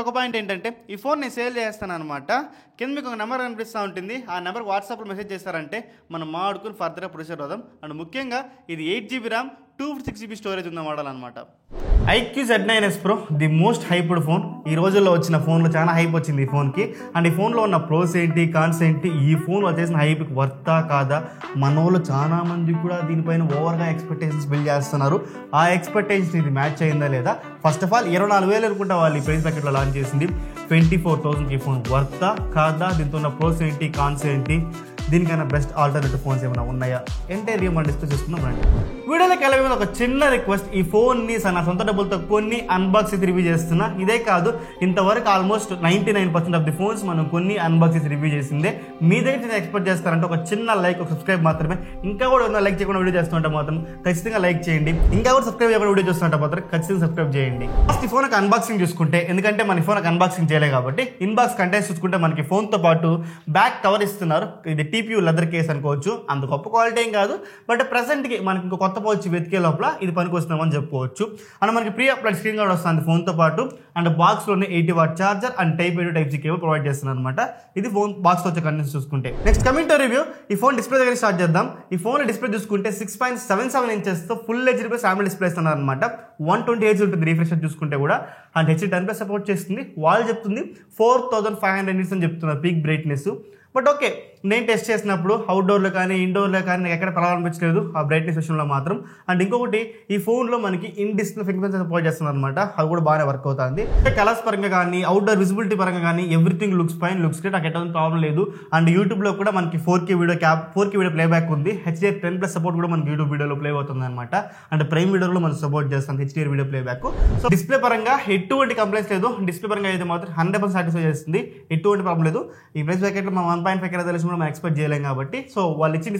ఒక పాయింట్ ఏంటంటే ఈ ఫోన్ నేను సేల్ చేస్తాను అనమాట. కింద మీకు ఒక నెంబర్ కనిపిస్తూ ఉంటుంది. ఆ నెంబర్ వాట్సాప్లో మెసేజ్ చేస్తారంటే మనం మాడుకుని ఫర్దర్గా ప్రొసీడ్ అవుదాం. అండ్ ముఖ్యంగా ఇది 8GB ర్యామ్ 256GB స్టోరేజ్ ఉన్న మోడల్ అనమాట. iQOO Z9s Pro the most hyped phone. ఈ రోజుల్లో వచ్చిన ఫోన్లో చాలా హైప్ వచ్చింది ఈ ఫోన్కి. అండ్ ఈ ఫోన్లో ఉన్న ప్రోస్ ఏంటి, కాన్స్ ఏంటి, ఈ ఫోన్ వచ్చేసిన హైప్కి వర్తా కాదా, మన వాళ్ళు చాలా మంది కూడా దీనిపైన ఓవర్గా ఎక్స్పెక్టేషన్స్ బిల్డ్ చేస్తున్నారు. ఆ ఎక్స్పెక్టేషన్స్ ఇది మ్యాచ్ అయిందా లేదా? ఫస్ట్ ఆఫ్ ఆల్ 24,000 అనుకుంటా వాళ్ళు ఈ ప్రైస్ ప్యాకెట్లో లాంచ్ చేసింది. 24,000 ఈ ఫోన్ వర్తా కాదా, దీంతో ఉన్న ప్రోస్ ఏంటి, కాన్స్ ఏంటి, దీనికైనా బెస్ట్ ఆల్టర్నేటివ్ ఫోన్స్ ఏమైనా ఉన్నాయా అంటే మనం డిస్కస్ చేసుకుందాం రండి. వీడియోలోకి వెళ్ళే ఒక చిన్న రిక్వెస్ట్, ఈ ఫోన్ని నా సొంత డబ్బులతో కొన్ని అన్బాక్స్ రివ్యూ చేస్తున్నా. ఇదే కాదు, ఇంతవరకు ఆల్మోస్ట్ 99% ఆఫ్ ది ఫోన్స్ మనం కొన్ని అన్బాక్స్ రివ్యూ చేసిందే. మీ దగ్గర ఎక్స్పెక్ట్ చేస్తారంటే ఒక చిన్న లైక్, ఒక సబ్స్క్రైబ్ మాత్రమే. ఇంకా కూడా ఏదైనా లైక్ చేయకుండా వీడియో చేస్తుంటే మాత్రం ఖచ్చితంగా లైక్ చేయండి. ఇంకా కూడా సబ్స్క్రైబ్ చేయకుండా వీడియో చూస్తుంటే మాత్రం ఖచ్చితంగా సబ్స్క్రైబ్ చేయండి. ఫస్ట్ ఈ ఫోన్కి అన్బాక్సింగ్ చూసుకుంటే, ఎందుకంటే మన ఫోన్కి అన్బాక్సింగ్ చేయలేదు కాబట్టి ఇన్బాక్స్ కంటెంట్స్ చూసుకుంటే మనకి ఫోన్తో పాటు బ్యాక్ కవర్ ఇస్తున్నారు. ఇది TPU లెదర్ కేస్ అనుకోవచ్చు. అంత గొప్ప క్వాలిటీ ఏం కాదు, బట్ ప్రెసెంట్కి మనకి ఇంకో కొత్త పౌచ్ వెతికే లోపల ఇది పనికి వస్తున్నామని చెప్పుకోవచ్చు. అండ్ మనకి ప్రీ అప్లైడ్ స్క్రీన్ గార్డ్ వస్తుంది ఫోన్తో పాటు. అండ్ బాక్స్లోనే 80W charger and Type-A to Type-C cable provide చేస్తున్నారు అనమాట. ఇది ఫోన్ బాక్స్ వచ్చే కంటెంట్స్ చూసుకుంటే. నెక్స్ట్ కమింగ్ టు రివ్యూ, ఈ ఫోన్ డిస్ప్లే దగ్గర స్టార్ట్ చేద్దాం. ఈ ఫోన్ డిస్ప్లే చూసుకుంటే 6.77 ఇంచెస్తో ఫుల్ HD AMOLED డిస్ప్లే ఇస్తున్నారు అనమాట. 120Hz ఉంటుంది రిఫ్రెష్ చూసుకుంటే కూడా. అండ్ HD10+ సపోర్ట్ చేస్తుంది. వాళ్ళు చెప్తుంది 4500 nits అని చెప్తున్నారు పీక్ బ్రైట్నెస్. బట్ ఓకే, నేను టెస్ట్ చేసినప్పుడు అవుట్డోర్లో కానీ ఇండోర్లో కానీ నాకు ఎక్కడ ప్రాబ్లం అనిపించలేదు ఆ బ్రైట్నెస్ విషయంలో మాత్రం. అండ్ ఇంకొకటి, ఈ ఫోన్లో మనకి ఇన్ డిస్ప్లే ఫింగర్ సపోర్ట్ చేస్తున్నారు అనమాట. అది కూడా బాగానే వర్క్ అవుతుంది. కలర్స్ పరంగా కానీ అవుట్డోర్ విజిబిలిటీ పరంగా కానీ everything looks fine, looks great, నాకు ఎటువంటి ప్రాబ్లం లేదు. అండ్ యూట్యూబ్లో కూడా మనకి 4K వీడియో ప్లేబ్యాక్ ఉంది. HDR10+ సపోర్ట్ కూడా మనకి యూట్యూబ్ వీడియోలో ప్లే అవుతుంది అనమాట. అండ్ ప్రైమ్ వీడియోలో మనం సపోర్ట్ చేస్తాం HDR video playback. So display పరంగా ఎటువంటి కంప్లైంట్స్ లేదు. డిస్ప్లే పరంగా అయితే మాత్రం 100% సాటిస్ఫై చేస్తుంది. ఎటువంటి ప్రాబ్లం లేదు. ఈ ప్రైస్ ప్యాకెట్లో మనం 1.5K తెలిసి కూడా మనం ఎక్స్పెక్ట్ చేయలేం కాబట్టి, సో వాళ్ళు ఇచ్చిన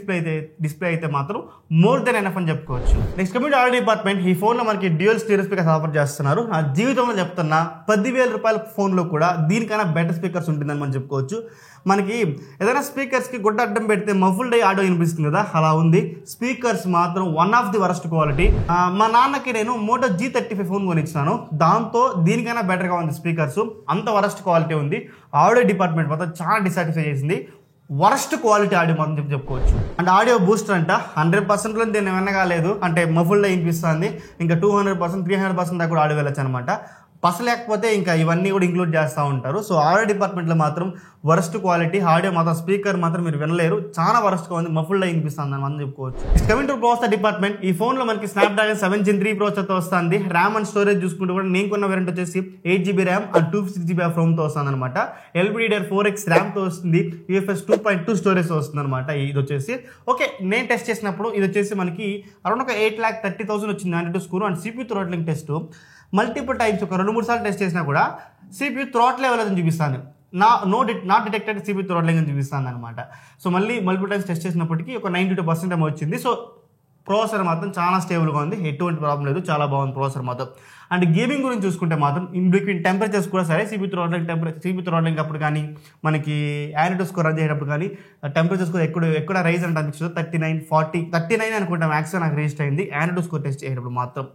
డిస్ప్లే అయితే మాత్రం మోర్ దెన్ ఎనఫ్ అని చెప్పుకోవచ్చు. నెక్స్ట్ కమింగ్ ఆడియో డిపార్ట్మెంట్, ఈ ఫోన్లో మనకి డ్యూయల్ స్టీరియో స్పీకర్స్ ఆఫర్ చేస్తున్నారు. నా జీవితంలో చెప్తున్నా 10,000 రూపాయల ఫోన్లో కూడా దీనికైనా బెటర్ స్పీకర్స్ ఉంటుందని మనం చెప్పుకోవచ్చు. మనకి ఏదైనా స్పీకర్స్కి గుడ్డ అడ్డం పెడితే మఫుల్డ్ అయ్యి ఆడియో వినిపిస్తుంది కదా, అలా ఉంది. స్పీకర్స్ మాత్రం one of the worst quality. మా నాన్నకి నేను Moto G35 ఫోన్ కొనిచ్చాను. దాంతో దీనికైనా బెటర్గా ఉంది స్పీకర్స్. అంత వరస్ట్ క్వాలిటీ ఉంది. ఆడియో డిపార్ట్మెంట్ మాత్రం చాలా డిసాటిస్ఫై చేసింది. వరస్ట్ క్వాలిటీ ఆడియో మాత్రం చెప్పుకోవచ్చు. అండ్ ఆడియో బూస్టర్ అంట 100%లో దీన్ని వినగాలేదు, అంటే మఫుల్డ్ వినిపిస్తుంది. ఇంకా 200%, 300% దాకా కూడా ఆడియో వెళ్ళొచ్చు అనమాట. లేకపోతే ఇంకా ఇవన్నీ కూడా ఇంక్లూడ్ చేస్తూ ఉంటారు. సో ఆడియో డిపార్ట్మెంట్లో మాత్రం వరస్ట్ క్వాలిటీ ఆడియో మాత్రం, స్పీకర్ మాత్రం మీరు వినలేరు. చాలా వరస్ట్గా ఉంది, మఫుల్డ్ వినిపిస్తుంది అని మనం చెప్పుకోవచ్చు. కమింగ్ టు ప్రాసెసర్ డిపార్ట్మెంట్, ఈ ఫోన్లో మనకి Snapdragon 7 Gen 3 ప్రాసెసర్తో వస్తుంది. ర్యామ్ అండ్ స్టోరేజ్ చూసుకుంటే కూడా నేను కొన్న వేరియంట్ వచ్చేసి 8GB ర్యామ్ అండ్ 256GB ROMతో వస్తుంది అనమాట. LPDDR4X ర్యామ్తో వస్తుంది. UFS 2.2 స్టోరేజ్ వస్తుంది అనమాట. ఇది వచ్చేసి ఓకే, నేను టెస్ట్ చేసినప్పుడు ఇది వచ్చేసి మనకి అరౌండ్ ఒక 8,30,000 వచ్చింది 92 score. And CPU throttling test multiple times ఒక 2-3 సార్లు టెస్ట్ చేసినా కూడా CPU థ్రోట్ల్ అవ్వలేదని చూపిస్తాను. నాట్ డిటెక్టెడ్ CPU థ్రోట్లింగ్ అని చూపిస్తాను అనమాట. సో మల్టిపుల్ టైమ్స్ టెస్ట్ చేసినప్పటికీ ఒక 92% ఏమో వచ్చింది. సో ప్రాసెసర్ మాత్రం చాలా స్టేబుల్గా ఉంది, ఎటువంటి ప్రాబ్లం లేదు, చాలా బాగుంది ప్రాసెసర్ మాత్రం. అండ్ గేమింగ్ గురించి చూసుకుంటే మాత్రం ఇన్ బిట్వీన్ టెంపరేచర్స్ కూడా సరే, CPU థ్రోట్లింగ్ అప్పుడు కానీ మనకి యానిటో స్కోర్ రన్ చేసేటప్పుడు కానీ టెంపరేచర్ స్కోర్ ఎక్కడ రైజ్ అంటే అనిపించదు. 39, 40, 39 అనుకుంటా మ్యాక్సిమం నాకు రిజిస్టర్ అయింది యానిటో స్కోర్ టెస్ట్ చేసేటప్పుడు మాత్రం.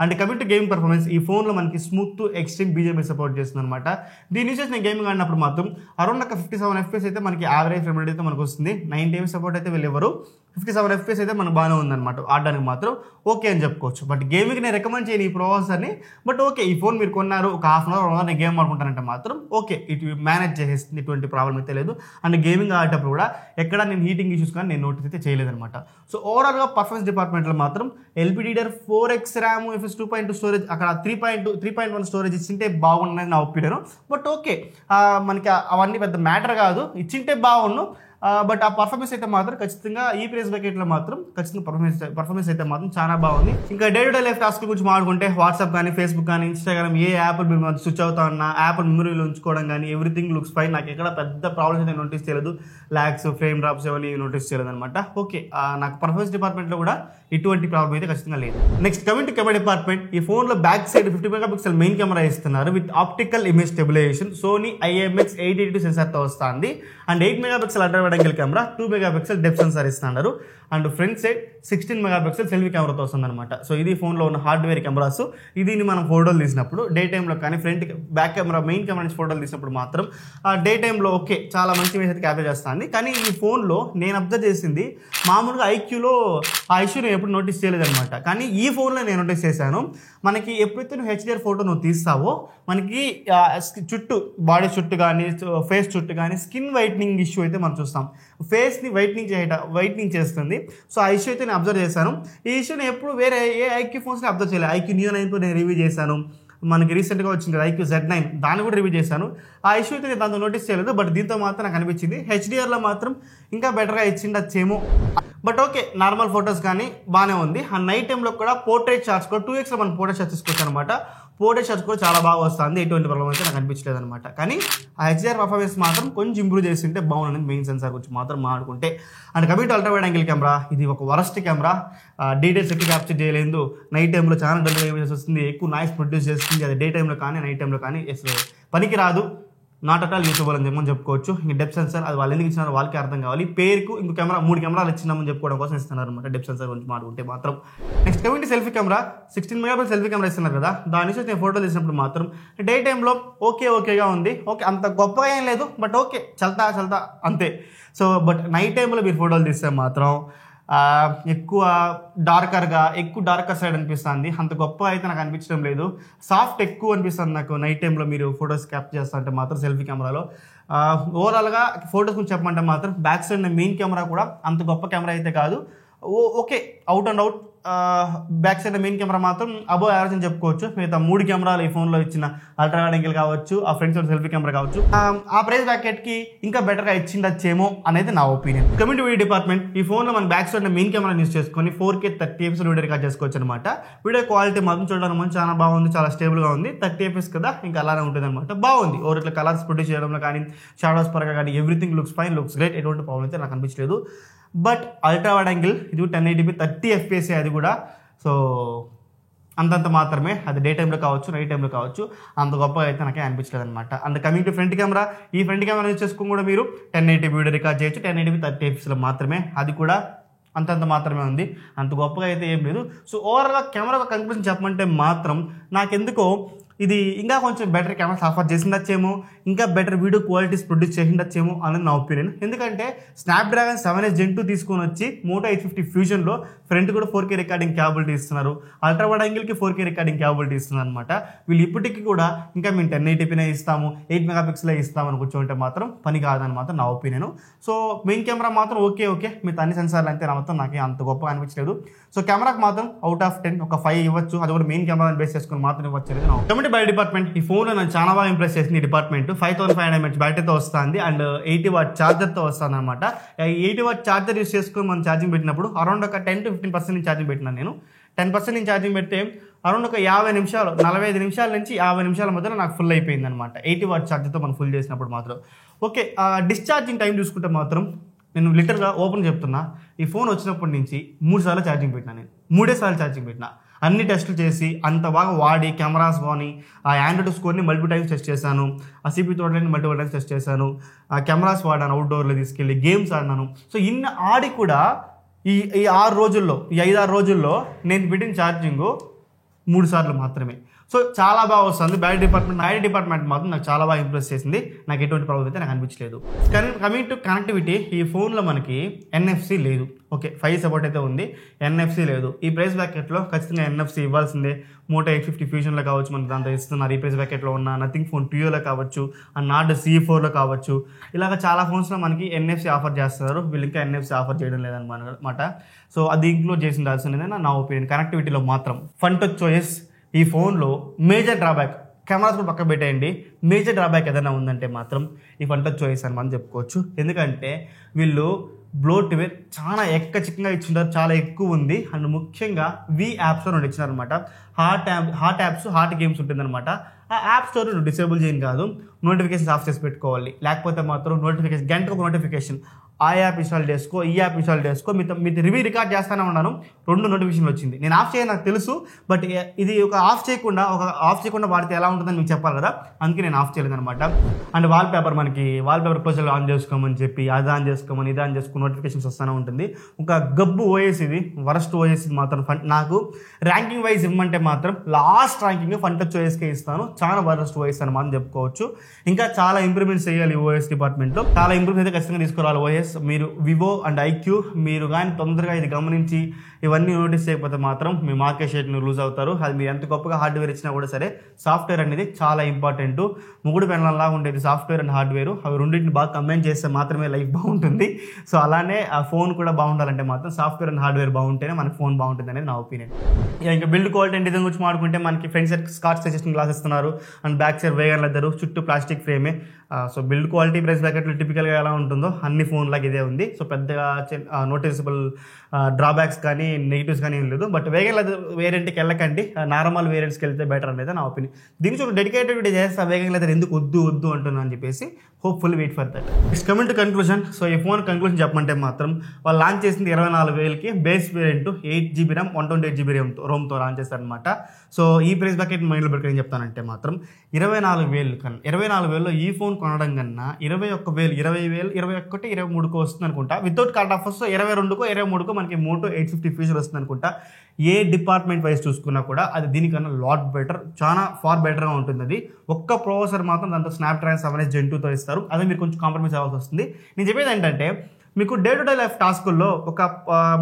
And coming to gaming performance, ఈ ఫోన్లో మనకి స్మూత్ ఎక్స్ట్రీమ్ BGMI సపోర్ట్ చేస్తుంది అనమాట. దీని నుంచి నేను గేమింగ్ ఆడినప్పుడు మాత్రం అరౌండ్ ఒక 57 FPS అయితే మనకి యావరేజ్ ఫ్రేమ్ రేట్ అయితే మనకు వస్తుంది. 90 FPS సపోర్ట్ అయితే వెళ్ళేవారు. 57 FPS అయితే మనకు బాగానే ఉందన్నమాట. ఆడడానికి మాత్రం ఓకే అని చెప్పుకోవచ్చు. బట్ గేమింగ్ నేను రికమెండ్ చేయను ఈ ప్రాసెసర్ని. బట్ ఓకే, ఈ ఫోన్ మీరు కొన్నారు ఒక హాఫ్ అన్ అవర్ నేను గేమ్ ఆడుకుంటానంటే మాత్రం ఓకే, ఇటు మేనేజ్ చేసేస్తుంది, ఎటువంటి ప్రాబ్లం అయితే లేదు. అండ్ గేమింగ్ ఆడేటప్పుడు కూడా ఎక్కడ నేను హీటింగ్ ఇష్యూస్ కానీ నేను నోటీస్ అయితే చేయలేదన్నమాట. సో ఓవరాల్గా పర్ఫార్మెన్స్ డిపార్ట్మెంట్లో మాత్రం LPDDR4X ర్యామ్, UFS 2.2 స్టోరేజ్, అక్కడ 3.1 స్టోరేజ్ ఇచ్చింటే బాగుండని నా ఒపీనియన్. బట్ ఓకే, మనకి అవన్నీ పెద్ద మ్యాటర్ కాదు, ఇచ్చింటే బాగుండు. బట్ ఆ పర్ఫార్మెన్స్ అయితే మాత్రం ఖచ్చితంగా ఈ ప్రైస్ బకెట్లో మాత్రం ఖచ్చితంగా పర్ఫార్మెన్స్ అయితే మాత్రం చాలా బాగుంది. ఇంకా day to day life task గురించి మాట్లాడుకుంటే వాట్సాప్ కానీ, ఫేస్బుక్ కానీ, ఇన్స్టాగ్రామ్ ఏ యాప్ మీరు స్విచ్ అవుతా ఉన్నా యాప్ మెమరీలో ఉంచుకోవడం కానీ ఎవ్రీథింగ్ లుక్స్ ఫైన్. నాకు ఎక్కడ పెద్ద ప్రాబ్లమ్స్ అయితే నోటీస్ చేయలేదు. ల్యాగ్స్, ఫ్రేమ్ డ్రాప్స్ అవన్నీ నోటీస్ చేయలేదు అనమాట. ఓకే, నాకు పర్ఫార్మెన్స్ డిపార్ట్మెంట్లో కూడా ఎటువంటి ప్రాబ్లం అయితే ఖచ్చితంగా లేదు. Next coming to camera department, ఈ ఫోన్లో back side 50 MP main camera ఇస్తున్నారు with optical image stabilisation. Sony IMX882 సెన్సార్తో వస్తుంది. And 8 MP ultra wide angle camera, 2 MP depth sensor ఇస్తున్నారు. And front side 16 megapixel selfie కెమెరాతో వస్తుంది అనమాట. సో ఇది ఫోన్లో ఉన్న హార్డ్వేర్ కెమెరాస్. దీన్ని మనం ఫోటోలు తీసినప్పుడు డే టైంలో కానీ front back camera main camera నుంచి ఫోటోలు తీసినప్పుడు మాత్రం డే టైంలో ఓకే చాలా మంచి ఇమేజ్ అయితే క్యాప్చర్ చేస్తుంది. కానీ ఈ ఫోన్లో నేను అబ్జర్వ్ చేసింది మామూలుగా ఐక్యూలో ఆ ఇష్యూ నేను ఎప్పుడు నోటీస్ చేయలేదన్నమాట. కానీ ఈ ఫోన్లో నేను నోటీస్ చేశాను. మనకి ఎప్పుడైతే నువ్వు హెచ్డిఆర్ ఫోటో నువ్వు తీస్తావో మనకి చుట్టూ బాడీ చుట్టూ కానీ ఫేస్ చుట్టూ కానీ స్కిన్ వైట్నింగ్ ఇష్యూ అయితే మనం చూస్తాం. ఫేస్ని వైట్నింగ్ చేస్తుంది. సో ఆ ఇష్యూ అయితే నేను అబ్జర్వ్ చేశాను. ఈ ఇష్యూ నేను ఎప్పుడు వేరే ఏ ఐక్యూ ఫోన్స్ని అబ్జర్వ్ చేయలేదు. ఐక్యూ Neo 9 నేను రివ్యూ చేశాను. మనకి రీసెంట్గా వచ్చింది ఐక్యూ Z9 దాన్ని కూడా రివ్యూ చేశాను. ఆ ఇష్యూ అయితే నేను దాంతో నోటీస్ చేయలేదు. బట్ దీంతో మాత్రం నాకు అనిపించింది హెచ్డిఆర్లో మాత్రం ఇంకా బెటర్గా ఇచ్చిండొచ్చేమో. బట్ ఓకే నార్మల్ ఫొటోస్ కానీ బాగానే ఉంది. ఆ నైట్ టైంలో కూడా పోర్ట్రేట్ షాట్స్ కూడా 2xలో మనం పోర్ట్రేట్ షాట్స్ తీసుకోవచ్చు అనమాట. పోర్ట్రేట్ షాట్స్ కూడా చాలా బాగా వస్తుంది. ఎటువంటి ప్రాబ్లం అయితే నాకు అనిపించలేదు అనమాట. కానీ ఆ హెచ్డిఆర్ పర్ఫార్మెన్స్ మాత్రం కొంచెం ఇంప్రూవ్ చేస్తుంటే బాగుంది మెయిన్ సెన్సార్ గురించి మాత్రం మాట్లాడుకుంటే. And coming to ultra wide angle camera, ఇది ఒక వరస్ట్ కెమెరా. డీటెయిల్స్ ఎక్కువ క్యాప్చర్ చేయలేదు. నైట్ టైంలో చాలా డల్గా ఇమేజెస్ వస్తుంది, ఎక్కువ నాయిస్ ప్రొడ్యూస్ చేస్తుంది. అది డే టైంలో కానీ నైట్ టైంలో కానీ పనికి రాదు. నాట్ అట్ ఆల్ యూజబుల్ అని చెప్పని చెప్పుకోవచ్చు. ఇంక డెప్త్ సెన్సార్ అది వాళ్ళు ఎందుకు ఇచ్చినారో వాళ్ళకి అర్థం కావాలి. పేరుకు ఇంకో కెమెరా 3 కెమెరాలు ఇచ్చినామని చెప్పుకోవడం కోసం ఇస్తున్నారు అనమాట డెప్త్ సెన్సార్ గురించి మాట్లాడుకుంటే మాత్రం. Next coming selfie camera, 16 megapixel selfie camera ఇస్తున్నారు కదా. దాని నుంచి నేను ఫోటో తీసినప్పుడు మాత్రం డే టైంలో ఓకేగా ఉంది. ఓకే అంత గొప్పగా ఏం లేదు, బట్ ఓకే చల్తా అంతే. సో బట్ నైట్ టైంలో మీరు ఫోటోలు తీస్తే మాత్రం ఎక్కువ డార్కర్ సైడ్ అనిపిస్తుంది. అంత గొప్ప అయితే నాకు అనిపించడం లేదు. సాఫ్ట్ ఎక్కువ అనిపిస్తుంది నాకు నైట్ టైంలో మీరు ఫొటోస్ క్యాప్చర్ చేస్తా అంటే మాత్రం సెల్ఫీ కెమెరాలో. ఓవరాల్గా ఫొటోస్ గురించి చెప్పమంటే మాత్రం బ్యాక్ సైడ్ మెయిన్ కెమెరా కూడా అంత గొప్ప కెమెరా అయితే కాదు. Okay out and out. Back side main camera మాత్రం అబోవ్ యావరేజ్ అని చెప్పుకోవచ్చు. మిగతా 3 కెమెరాలు ఈ ఫోన్లో ఇచ్చిన అల్ట్రా వైడ్ యాంగిల్ కావచ్చు, ఆ ఫ్రంట్ సైడ్ సెల్ఫీ కెమెరా కావచ్చు, ఆ ప్రైస్ బ్యాకెట్కి ఇంకా బెటర్గా ఇచ్చిండొచ్చేమో అనేది నా opinion. Coming to video department, ఈ ఫోన్లో మన back side main camera use చేసుకొని 4K 30 fps వీడియో రికార్డ్ చేసుకోవచ్చు అనమాట. వీడియో క్వాలిటీ మాత్రం చూడడానికి చాలా బాగుంది, చాలా స్టేబుల్గా ఉంది. 30 fps కదా ఇంకా అలానే ఉంటుంది అనమాట. బాగుంది. ఓవర్ ఇట్లా కలర్స్ ప్రొడ్యూస్ చేయడంలో కానీ షాడోస్ పరంగా కానీ everything looks fine, looks great. ఎటువంటి ప్రాబ్లం అయితే నాకు అనిపించలేదు. బట్ అల్ట్రా వైడ్ యాంగిల్ ఇది 1080p 30 fps అది కూడా. సో అంతంత మాత్రమే. అది డే టైంలో కావచ్చు నైట్ టైంలో కావచ్చు, అంత గొప్పగా అయితే నాకే అనిపించలేదు అనమాట. And coming to front camera, ఈ ఫ్రంట్ కెమెరా యూజ్ చేసుకుని కూడా మీరు 1080p వీడియో రికార్డ్ చేయొచ్చు. 1080p 30 fps మాత్రమే. అది కూడా అంతంత మాత్రమే ఉంది, అంత గొప్పగా అయితే ఏం లేదు. సో ఓవరాల్గా కెమెరా కన్క్లూజన్ చెప్పమంటే మాత్రం నాకెందుకో ఇది ఇంకా కొంచెం బెటర్ కెమెరాస్ ఆఫర్ చేసిండొచ్చేమో, ఇంకా బెటర్ వీడియో క్వాలిటీస్ ప్రొడ్యూస్ చేసిండొచ్చేమో అనేది నా ఒపీనియన్. ఎందుకంటే స్నాప్డ్రాగన్ 7s Gen 2 తీసుకొని వచ్చి Moto H50 ఫ్యూజన్లో ఫ్రంట్ కూడా 4K రికార్డింగ్ క్యాబిలిటీ ఇస్తున్నారు. అల్ట్రా వైడ్ యాంగిల్కి 4K రికార్డింగ్ క్యాబిలిటీ ఇస్తున్నారు అనమాట. వీళ్ళు ఇప్పటికీ కూడా ఇంకా మేము 1080pనే ఇస్తాము, 8 మెగాపిక్సెలే ఇస్తామని కూర్చోంటే మాత్రం పని కాదని మాత్రం నా ఒపీనియన్. సో మెయిన్ కెమెరా మాత్రం ఓకే మీరు అన్ని సెన్సార్లు అయితే నా మొత్తం నాకే అంత గొప్పగా అనిపించలేదు. సో కెమెరాకి మాత్రం అవుట్ ఆఫ్ 10 ఒక 5 ఇవ్వచ్చు. అది కూడా మెయిన్ కెమెరాని బేస్ చేసుకుని మాత్రం ఇవ్వచ్చు అనేది. బై డిపార్ట్మెంట్, ఈ ఫోన్లో నన్ను చాలా బాగా ఇంప్రెస్ చేసింది. ఈ డిపార్ట్మెంట్ 5500 mAh బ్యాటరీతో వస్తుంది అండ్ 80 watt ఛార్జర్తో వస్తుంది అనమాట. 80 watt ఛార్జర్ యూస్ చేసుకుని మనం ఛార్జింగ్ పెట్టినప్పుడు అరౌండ్ ఒక 10 to 15% నుంచి ఛార్జింగ్ పెట్టినాను నేను. 10% నుంచి ఛార్జింగ్ పెడితే అరౌండ్ ఒక 50 నిమిషాలు 45 నిమిషాల నుంచి 50 నిమిషాల మధ్యలో నాకు ఫుల్ అయిపోయింది అనమాట. 80 watt ఛార్జర్తో మనం ఫుల్ చేసినప్పుడు మాత్రం. ఓకే డిశ్చార్జింగ్ టైం చూసుకుంటే మాత్రం నేను లిటర్గా ఓపెన్ చెప్తున్నా, ఈ ఫోన్ వచ్చినప్పటి నుంచి 3 సార్లు ఛార్జింగ్ పెట్టినా. నేను 3 సార్లు ఛార్జింగ్ పెట్టినా. అన్ని టెస్టులు చేసి అంత బాగా వాడి కెమెరాస్ కానీ ఆ ఆండ్రాయిడ్ స్కోర్ని మల్టిపుల్ టైమ్స్ టెస్ట్ చేశాను, ఆ సిపి తోటని మల్టిపుల్ టైమ్స్ టెస్ట్ చేశాను, ఆ కెమెరాస్ వాడాను, అవుట్డోర్లో తీసుకెళ్ళి గేమ్స్ ఆడినాను. సో ఇన్ని ఆడి కూడా ఈ 6 రోజుల్లో ఈ 5-6 రోజుల్లో నేను పెట్టిన ఛార్జింగ్ 3 సార్లు మాత్రమే. సో చాలా బాగా వస్తుంది. బ్యాటరీ డిపార్ట్మెంట్ మాత్రం నాకు చాలా బాగా ఇంప్రెస్ చేసింది. నాకు ఎటువంటి ప్రాబ్లం అయితే నాకు అనిపించలేదు. కానీ కమింగ్ టు కనెక్టివిటీ, ఈ ఫోన్లో మనకి NFC లేదు. ఓకే 5 సపోర్ట్ అయితే ఉంది, NFC లేదు. ఈ ప్రైస్ బ్రాకెట్లో ఖచ్చితంగా NFC ఇవ్వాల్సిందే. Moto H50 ఫ్యూజన్లో కావచ్చు మనకి దాంతో ఇస్తున్నారు. ఈ ప్రైస్ బ్రాకెట్లో ఉన్న నథింగ్ ఫోన్ 2లో కావచ్చు, ఆ నాట్ C4లో కావచ్చు, ఇలాగ చాలా ఫోన్స్లో మనకి NFC ఆఫర్ చేస్తున్నారు. వీళ్ళు ఇంకా NFC ఆఫర్ చేయడం లేదన్నమాట. సో అది ఇంక్లూడ్ చేసి ఉండాల్సిందే నా ఒపీనియన్. కనెక్టివిటీలో మాత్రం ఫన్ టచ్ OS ఈ ఫోన్లో మేజర్ డ్రాబ్యాక్, కెమెరాస్ కూడా పక్క పెట్టేయండి, మేజర్ డ్రాబ్యాక్ ఏదైనా ఉందంటే మాత్రం ఈ ఫన్ టచ్ OS అని మనం చెప్పుకోవచ్చు. ఎందుకంటే వీళ్ళు బ్లోట్వేర్ చాలా ఎక్కచిక్కంగా ఇచ్చింటారు, చాలా ఎక్కువ ఉంది. అండ్ ముఖ్యంగా యాప్స్లో రెండు ఇచ్చినారనమాట. హాట్ యాప్స్, హాట్ గేమ్స్ ఉంటుందన్నమాట. ఆ యాప్ స్టోర్ డిసేబుల్ చేయని కాదు, నోటిఫికేషన్స్ ఆఫ్ చేసి పెట్టుకోవాలి. లేకపోతే మాత్రం గంటకు ఒక నోటిఫికేషన్ ఆ యాప్ ఇన్స్టాల్ చేసుకో, ఈ యాప్ ఇన్స్టాల్ చేసుకో, మీతో రివ్యూ రికార్డ్ చేస్తూనే ఉన్నాను. 2 నోటిఫికేషన్లు వచ్చింది. నేను ఆఫ్ చేయను, నాకు తెలుసు, బట్ ఇది ఆఫ్ చేయకుండా వాడితే ఎలా ఉంటుందని మీకు చెప్పాలి కదా, అందుకే నేను ఆఫ్ చేయలేదు అనమాట. And wallpaper closer on చేసుకోమని చెప్పి అది ఆన్ చేసుకోమని ఇది ఆన్ చేసుకుని నోటిఫికేషన్స్ వస్తూనే ఉంటుంది. ఒక గబ్బు ఓఎస్ ఇది, వరస్ట్ ఓఎస్ ఇది మాత్రం. నాకు ర్యాంకింగ్ వైజ్ ఇవ్వమంటే మాత్రం లాస్ట్ ర్యాంకింగ్ ఫన్ టచ్ ఓఎస్కే ఇస్తాను. చాలా వరస్ట్ ఓఎస్ అని మాత్రం చెప్పుకోవచ్చు. ఇంకా చాలా ఇంప్రూవ్మెంట్స్ చేయాలి ఓఎస్ డిపార్ట్మెంట్లో. చాలా ఇంప్రూవ్మెంట్స్ అయితే ఖచ్చితంగా తీసుకురావాలి ఓఎస్. మీరు వివో అండ్ ఐక్యూ మీరు కానీ తొందరగా ఇది గమనించి ఇవన్నీ నోటీస్ చేయకపోతే మాత్రం మీ మార్కెట్ షేర్ని లూజ్ అవుతారు. అది మీరు ఎంత గొప్పగా హార్డ్వేర్ ఇచ్చినా కూడా సరే, సాఫ్ట్వేర్ అనేది చాలా ఇంపార్టెంట్. ముగుడు పెనలాగా ఉండేది సాఫ్ట్వేర్ అండ్ హార్డ్వేర్. అవి రెండింటిని బాగా కంబైన్ చేస్తే మాత్రమే లైఫ్ బాగుంటుంది. సో అలానే ఆ ఫోన్ కూడా బాగుండాలంటే మాత్రం సాఫ్ట్వేర్ అండ్ హార్డ్వేర్ బాగుంటేనే మన ఫోన్ బాగుంటుంది అనేది నా ఒపీనియన్. ఇంకా బిల్డ్ క్వాలిటీ అండ్ డిజైన్ గురించి మాట్లాడుకుంటే మనకి ఫ్రంట్ సైడ్ స్కాచ్ సజెషన్ గ్లాస్ ఇస్తున్నారు and back side vegan leather, చుట్టూ ప్లాస్టిక్ ఫ్రేమే. సో బిల్డ్ క్వాలిటీ ప్రైస్ బ్రాకెట్లు టిపికల్గా ఎలా ఉంటుందో అన్ని ఫోన్లకు ఇదే ఉంది. సో పెద్దగా నోటీసబుల్ డ్రాబ్యాక్స్ కానీ నెగిటివ్స్ కానీ ఏం లేదు. బట్ వేగన్ లెదర్ వేరియంట్కి వెళ్ళకండి, నార్మల్ వేరియంట్స్కి వెళ్తే బెటర్ అనేది నా ఒపీనియన్. దీనికి ఒక డెడికేటెడ్ వీడియో చేస్తా వేగన్ లెదర్ ఎందుకు వద్దు అంటున్నా అని చెప్పేసి. Hopeful wait for that. It's coming to conclusion. So ఈ ఫోన్ కన్క్లూజన్ చెప్పమంటే మాత్రం వాళ్ళు లాంచ్ చేసింది 24,000కి base variant 8GB RAM 128GB రోమ్తో లాంచ్ చేస్తారనమాట. సో ఈ ప్రైస్ బ్రాకెట్ మైండ్లో పెట్టుకుని చెప్తానంటే మాత్రం 24,000లో ఈ ఫోన్ కొనడం కన్నా 21,000, 21, 23కో వస్తుంది అనుకుంటా. వితౌట్ కార్డ్ ఆఫర్స్ 22కో 23కో మనకి మోటో 850 ఫీచర్ వస్తుంది అనుకుంటా. ఏ డిపార్ట్మెంట్ వైజ్ చూసుకున్నా కూడా అది దీనికన్నా లాట్ బెటర్, చాలా ఫార్ బెటర్గా ఉంటుంది. అది ఒక్క ప్రాసెసర్ మాత్రం దాంతో స్నాప్డ్రాగన్ 7 Gen 2తో ఇస్తారు. అదే మీరు కొంచెం కాంప్రమైజ్ అవ్వాల్సి వస్తుంది. నేను చెప్పేది ఏంటంటే మీకు డే టు డే లైఫ్ టాస్కుల్లో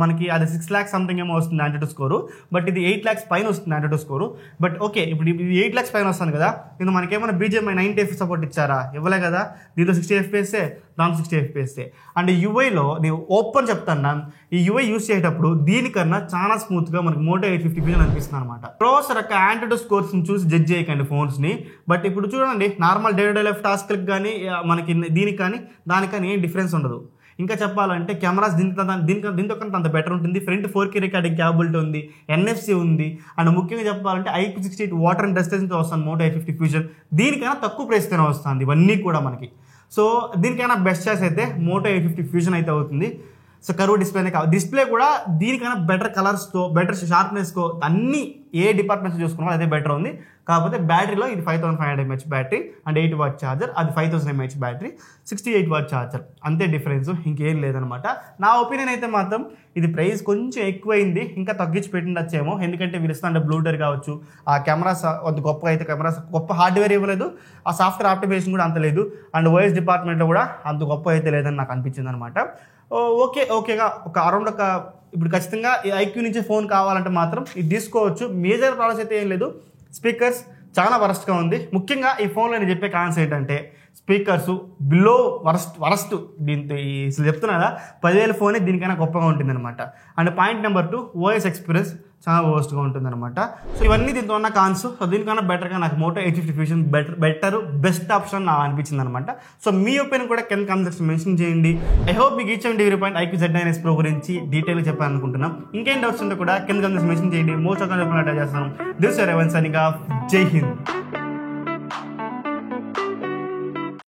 మనకి అది 6 lakhs సంథింగ్ ఏమో వస్తుంది ఆంటిట్యూడ్ స్కోరు, బట్ ఇది 8 lakhs పైన వస్తుంది ఆంటిట్యూడ్ స్కోరు. బట్ ఓకే, ఇప్పుడు ఇది 8 lakhs పైన వస్తుంది కదా, ఇది మనకేమైనా BGMI 90 సపోర్ట్ ఇచ్చారా? ఇవ్వలే కదా. దీంట్లో 60 FPS, దాంట్లో 60 FPS. అండ్ యూఐలో నేను ఓపెన్ చెప్తాను, ఈ యూఐ యూస్ చేసేటప్పుడు దీనికన్నా చాలా స్మూత్గా మనకి మోటో 850 ఫీచర్ అనిపిస్తుంది అనమాట. ప్రాసెసర్ యొక్క ఆంటిట్యూడ్ స్కోర్స్ని చూసి జడ్జ్ చేయకండి ఫోన్స్ని. బట్ ఇప్పుడు చూడండి, normal day to day life టాస్క్లకు కానీ మనకి దీనికి కానీ దానికని ఏం డిఫరెన్స్ ఉండదు. ఇంకా చెప్పాలంటే కెమెరాస్ దీంతో కంటే అంత బెటర్ ఉంటుంది. ఫ్రంట్ 4K రికార్డింగ్ క్యాబిలిటీ ఉంది, NFC ఉంది. అండ్ ముఖ్యంగా చెప్పాలంటే IP68 వాటర్ అండ్ డస్ట్ వస్తుంది మోటో 850 ఫ్యూజన్. దీనికైనా తక్కువ ప్రైస్తోనే వస్తుంది ఇవన్నీ కూడా మనకి. సో దీనికైనా బెస్ట్ చాయిస్ అయితే మోటో 850 ఫ్యూజన్ అయితే అవుతుంది. సో కర్వ్ డిస్ప్లేనే కాదు, డిస్ప్లే కూడా దీనికైనా బెటర్ కలర్స్తో, బెటర్ షార్ప్నెస్తో అన్ని ఏ డిపార్ట్మెంట్స్ చూసుకున్నా అదే బెటర్ ఉంది. కాకపోతే బ్యాటరీలో ఇది 5500 mAh battery and 8 watt charger, అది 5000 mAh బ్యాటరీ, 68 watt ఛార్జర్, అంతే డిఫరెన్స్, ఇంకేం లేదనమాట. నా ఒపీనియన్ అయితే మాత్రం ఇది ప్రైస్ కొంచెం ఎక్కువైంది, ఇంకా తగ్గించి పెట్టిండొచ్చేమో. ఎందుకంటే వీళ్ళు ఇస్తున్న బ్లూటూత్ కావచ్చు, ఆ కెమెరాస్ గొప్పగా అయితే గొప్ప హార్డ్వేర్ ఇవ్వలేదు, ఆ సాఫ్ట్వేర్ ఆప్టిమైజేషన్ కూడా అంత లేదు, అండ్ ఓఎస్ డిపార్ట్మెంట్లో కూడా అంత గొప్ప అయితే లేదని నాకు అనిపించింది అనమాట. ఓకేగా ఇప్పుడు ఖచ్చితంగా ఐక్యూ నుంచి ఫోన్ కావాలంటే మాత్రం ఇది తీసుకోవచ్చు. మేజర్ ప్రాబ్లమ్స్ అయితే ఏం లేదు. స్పీకర్స్ చాలా వరస్ట్గా ఉంది. ముఖ్యంగా ఈ ఫోన్లో నేను చెప్పే కాన్స్ ఏంటంటే స్పీకర్స్ బిలో వరస్ట్. దీంతో చెప్తున్నా కదా, 10,000 ఫోనే దీనికైనా గొప్పగా ఉంటుంది అనమాట. And point number 2, OS experience చాలా వర్స్ట్గా ఉంటుంది అనమాట. సో ఇవన్నీ దీంతో ఉన్న కాన్స్. సో దీనికన్నా బెటర్గా నాకు మోటో 850 ఫ్యూజన్ బెస్ట్ ఆప్షన్ నాకు అనిపించింది అనమాట. సో మీ ఒపీనియన్ కూడా కింద కామెంట్ సెక్షన్ మెన్షన్ చేయండి. ఐ హోప్ మీకు each and every point IQ Z9S Pro గురించి డీటెయిల్గా చెప్పాను అనుకుంటున్నాం. ఇంకేం డౌట్స్ ఉంటే కూడా కింద కామెంట్ మెన్షన్ చేయండి. మోస్ట్ ఆఫ్ చేస్తాను. This Revanth signing off. జై హింద్.